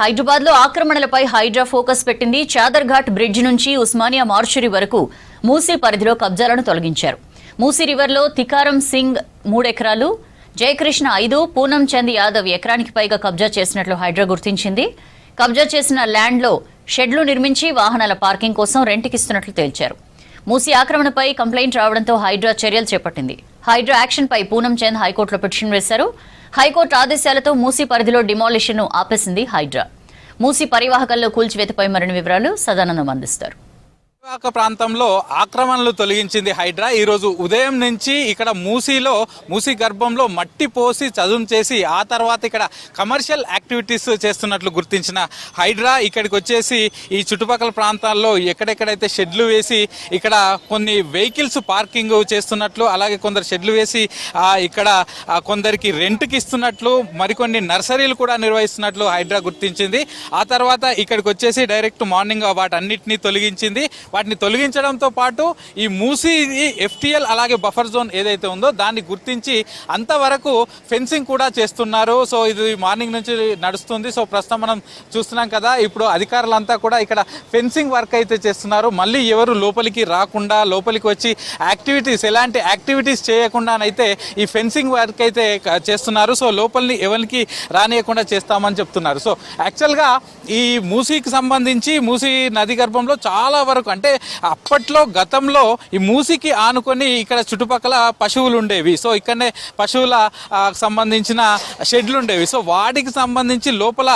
హైదరాబాద్ లో ఆక్రమణలపై హైడ్రా ఫోకస్ పెట్టింది. చాదర్ఘాట్ బ్రిడ్జ్ నుంచి ఉస్మానియా మార్చురీ వరకు మూసీ పరిధిలో కబ్జాలను తొలగించారు. మూసీ రివర్లో తికారం సింగ్ 3 ఎకరాలు, జయకృష్ణ 5, పూనం చంద్ యాదవ్ ఎకరానికి పైగా కబ్జా చేసినట్లు హైడ్రా గుర్తించింది. కబ్జా చేసిన ల్యాండ్లో షెడ్లు నిర్మించి వాహనాల పార్కింగ్ కోసం రెంట్కిస్తున్నట్లు తేల్చారు. మూసీ ఆక్రమణపై కంప్లైంట్ రావడంతో హైడ్రా చర్యలు చేపట్టింది. హైడ్రా యాక్షన్ పై పూనం చంద్ హైకోర్టులో పిటిషన్ వేశారు. హైకోర్టు ఆదేశాలతో మూసీ పరిధిలో డిమాలిషన్ ను ఆపేసింది హైడ్రా. మూసీ పరివాహకంలో కూల్చివేతపై మరిన్ని వివరాలు సదానందం అందిస్తారు. పరివాహక ప్రాంతంలో ఆక్రమణలు తొలగించింది హైడ్రా. ఈరోజు ఉదయం నుంచి ఇక్కడ మూసీ గర్భంలో మట్టి పోసి చదును చేసి ఆ తర్వాత ఇక్కడ కమర్షియల్ యాక్టివిటీస్ చేస్తున్నట్లు గుర్తించిన హైడ్రా ఇక్కడికి వచ్చేసి ఈ చుట్టుపక్కల ప్రాంతాల్లో ఎక్కడెక్కడైతే షెడ్లు వేసి ఇక్కడ కొన్ని వెహికల్స్ పార్కింగ్ చేస్తున్నట్లు, అలాగే కొందరు షెడ్లు వేసి ఇక్కడ కొందరికి రెంట్కి ఇస్తున్నట్లు, మరికొన్ని నర్సరీలు కూడా నిర్వహిస్తున్నట్లు హైడ్రా గుర్తించింది. ఆ తర్వాత ఇక్కడికి వచ్చేసి డైరెక్ట్ మార్నింగ్ వాటన్నిటిని తొలగించింది. వాటిని తొలగించడంతో పాటు ఈ మూసీ ఎఫ్టీఎల్ అలాగే బఫర్ జోన్ ఏదైతే ఉందో దాన్ని గుర్తించి అంతవరకు ఫెన్సింగ్ కూడా చేస్తున్నారు. సో ఇది మార్నింగ్ నుంచి నడుస్తుంది. సో ప్రస్తుతం మనం చూస్తున్నాం కదా, ఇప్పుడు అధికారులంతా కూడా ఇక్కడ ఫెన్సింగ్ వర్క్ అయితే చేస్తున్నారు. మళ్ళీ ఎవరు లోపలికి రాకుండా, లోపలికి వచ్చి ఎలాంటి యాక్టివిటీస్ చేయకుండానైతే ఈ ఫెన్సింగ్ వర్క్ అయితే చేస్తున్నారు. సో లోపలిని ఎవరికి రానియకుండా చేస్తామని చెప్తున్నారు. సో యాక్చువల్గా ఈ మూసీకి సంబంధించి మూసీ నది గర్భంలో చాలా వరకు, అంటే అప్పట్లో గతంలో ఈ మూసీకి ఆనుకొని ఇక్కడ చుట్టుపక్కల పశువులు ఉండేవి. సో ఇక్కడనే పశువుల సంబంధించిన షెడ్లు ఉండేవి. సో వాటికి సంబంధించి లోపల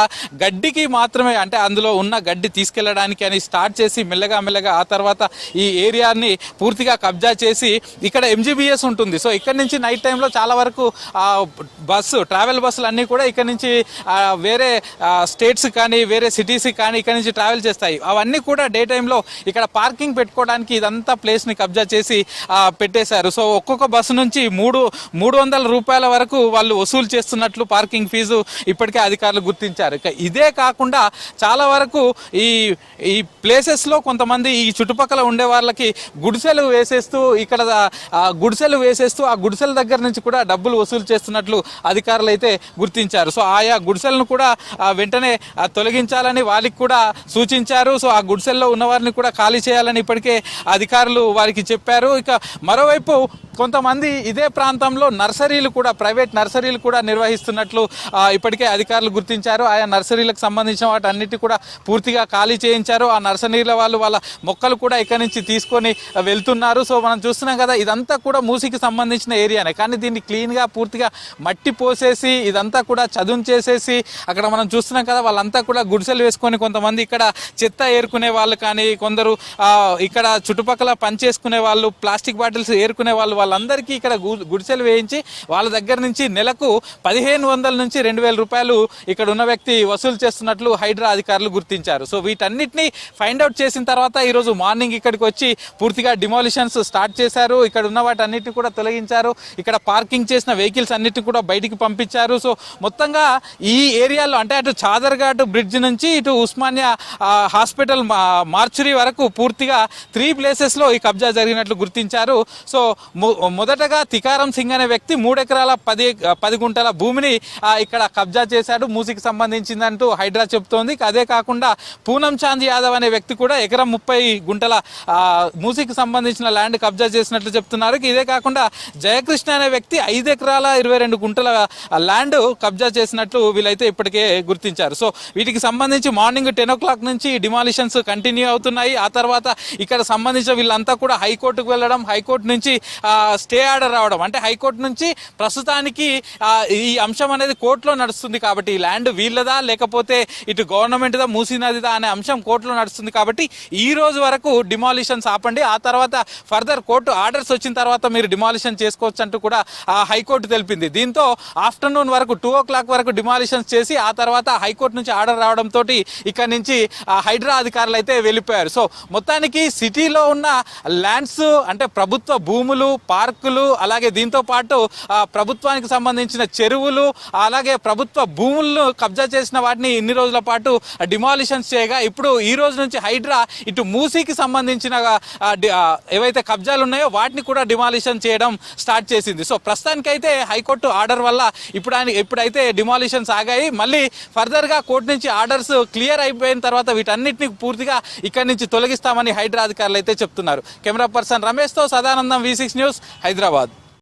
గడ్డికి మాత్రమే, అంటే అందులో ఉన్న గడ్డి తీసుకెళ్లడానికి అని స్టార్ట్ చేసి మెల్లగా ఆ తర్వాత ఈ ఏరియాని పూర్తిగా కబ్జా చేసి ఇక్కడ ఎంజీబీఎస్ ఉంటుంది. సో ఇక్కడ నుంచి నైట్ టైంలో చాలా వరకు ట్రావెల్ బస్సులు అన్నీ కూడా ఇక్కడ నుంచి వేరే స్టేట్స్ కానీ వేరే సిటీస్ కానీ ఇక్కడ నుంచి ట్రావెల్ చేస్తాయి. అవన్నీ కూడా డే టైంలో ఇక్కడ పార్కింగ్ పెట్టుకోవడానికి ఇదంతా ప్లేస్ని కబ్జా చేసి పెట్టేశారు. సో ఒక్కొక్క బస్సు నుంచి 300 రూపాయల వరకు వాళ్ళు వసూలు చేస్తున్నట్లు పార్కింగ్ ఫీజు ఇప్పటికే అధికారులు గుర్తించారు. ఇదే కాకుండా చాలా వరకు ఈ ప్లేసెస్లో కొంతమంది ఈ చుట్టుపక్కల ఉండే వాళ్ళకి గుడిసెలు వేసేస్తూ ఆ గుడిసెల దగ్గర నుంచి కూడా డబ్బులు వసూలు చేస్తున్నట్లు అధికారులు అయితే గుర్తించారు. సో ఆయా గుడిసెలను కూడా వెంటనే తొలగించాలని వాళ్ళకి కూడా సూచించారు. సో ఆ గుడిసెల్లో ఉన్న వారిని కూడా ఖాళీ చేయాలని ఇప్పటికే అధికారులు వారికి చెప్పారు. ఇక మరోవైపు కొంతమంది ఇదే ప్రాంతంలో ప్రైవేట్ నర్సరీలు కూడా నిర్వహిస్తున్నట్లు ఇప్పటికే అధికారులు గుర్తించారు. ఆయా నర్సరీలకు సంబంధించిన వాటన్నిటి కూడా పూర్తిగా ఖాళీ చేయించారు. ఆ నర్సరీల వాళ్ళ మొక్కలు కూడా ఇక్కడి నుంచి తీసుకొని వెళ్తున్నారు. సో మనం చూస్తున్నాం కదా, ఇదంతా కూడా మూసీకి సంబంధించిన ఏరియానే, కానీ దీన్ని క్లీన్గా పూర్తిగా మట్టి పోసేసి ఇదంతా కూడా చదును చేసేసి అక్కడ మనం చూస్తున్నాం కదా, వాళ్ళంతా కూడా గుడిసెలు వేసుకొని కొంతమంది ఇక్కడ చెత్త ఏరుకునే వాళ్ళు కానీ, కొందరు ఇక్కడ చుట్టుపక్కల పనిచేసుకునే వాళ్ళు, ప్లాస్టిక్ బాటిల్స్ ఏరుకునే వాళ్ళందరికీ ఇక్కడ గుడిసెలు వేయించి వాళ్ళ దగ్గర నుంచి నెలకు 1500 నుంచి 2000 రూపాయలు ఇక్కడ ఉన్న వ్యక్తి వసూలు చేస్తున్నట్లు హైడ్రా అధికారులు గుర్తించారు. సో వీటన్నిటిని ఫైండ్ అవుట్ చేసిన తర్వాత ఈరోజు మార్నింగ్ ఇక్కడికి వచ్చి పూర్తిగా డిమాలిషన్స్ స్టార్ట్ చేశారు. ఇక్కడ ఉన్న వాటన్నిటిని కూడా తొలగించారు. ఇక్కడ పార్కింగ్ చేసిన వెహికల్స్ అన్నిటిని కూడా బయటికి పంపించారు. సో మొత్తంగా ఈ ఏరియాలో, అంటే అటు చాదర్ఘాట్ బ్రిడ్జ్ నుంచి ఇటు ఉస్మానియా హాస్పిటల్ మార్చురీ వరకు పూర్తిగా 3 ప్లేసెస్లో ఈ కబ్జా జరిగినట్లు గుర్తించారు. సో మొదటగా తికారం సింగ్ అనే వ్యక్తి 3 ఎకరాల 10 గుంటల భూమిని ఇక్కడ కబ్జా చేశాడు, మూసీకి సంబంధించిందంటూ హైడ్రా చెప్తోంది. అదే కాకుండా పూనం చంద్ యాదవ్ అనే వ్యక్తి కూడా ఎకరం 30 గుంటల మూసీకి సంబంధించిన ల్యాండ్ కబ్జా చేసినట్లు చెప్తున్నారు. ఇదే కాకుండా జయకృష్ణ అనే వ్యక్తి 5 ఎకరాల 22 గుంటల ల్యాండ్ కబ్జా చేసినట్లు వీళ్ళైతే ఇప్పటికే గుర్తించారు. సో వీటికి సంబంధించి మార్నింగ్ 10 o'clock నుంచి డిమాలిషన్స్ కంటిన్యూ అవుతున్నాయి. ఆ తర్వాత ఇక్కడ సంబంధించిన వీళ్ళంతా కూడా హైకోర్టుకు వెళ్ళడం, హైకోర్టు నుంచి స్టే ఆర్డర్ రావడం, అంటే హైకోర్టు నుంచి ప్రస్తుతానికి ఈ అంశం అనేది కోర్టులో నడుస్తుంది కాబట్టి ఈ ల్యాండ్ వీళ్ళదా లేకపోతే ఇటు గవర్నమెంట్దా మూసీ నదిదా అనే అంశం కోర్టులో నడుస్తుంది కాబట్టి ఈ రోజు వరకు డిమాలిషన్స్ ఆపండి, ఆ తర్వాత ఫర్దర్ కోర్టు ఆర్డర్స్ వచ్చిన తర్వాత మీరు డిమాలిషన్ చేసుకోవచ్చు అంటూ కూడా హైకోర్టు తెలిపింది. దీంతో ఆఫ్టర్నూన్ వరకు 2 o'clock వరకు డిమాలిషన్స్ చేసి ఆ తర్వాత హైకోర్టు నుంచి ఆర్డర్ రావడంతో ఇక్కడ నుంచి హైడ్రా అధికారులు అయితే వెళ్ళిపోయారు. సో మొత్తానికి సిటీలో ఉన్న ల్యాండ్స్ అంటే ప్రభుత్వ భూములు, పార్కులు, అలాగే దీంతో పాటు ప్రభుత్వానికి సంబంధించిన చెరువులు, అలాగే ప్రభుత్వ భూములను కబ్జా చేసిన వాటిని ఇన్ని రోజుల పాటు డిమాలిషన్స్ చేయగా ఇప్పుడు ఈ రోజు నుంచి హైడ్రా ఇటు మూసీకి సంబంధించిన ఏవైతే కబ్జాలు ఉన్నాయో వాటిని కూడా డిమాలిషన్ చేయడం స్టార్ట్ చేసింది. సో ప్రస్తుతానికైతే హైకోర్టు ఆర్డర్ వల్ల ఇప్పుడైతే డిమాలిషన్స్ ఆగాయి. మళ్ళీ ఫర్దర్గా కోర్టు నుంచి ఆర్డర్స్ క్లియర్ అయిపోయిన తర్వాత వీటన్నిటిని పూర్తిగా ఇక్కడి నుంచి తొలగిస్తామని హైడ్రా అధికారులు అయితే చెప్తున్నారు. కెమెరా పర్సన్ రమేష్తో సదానందం, V6 న్యూస్, హైదరాబాద్.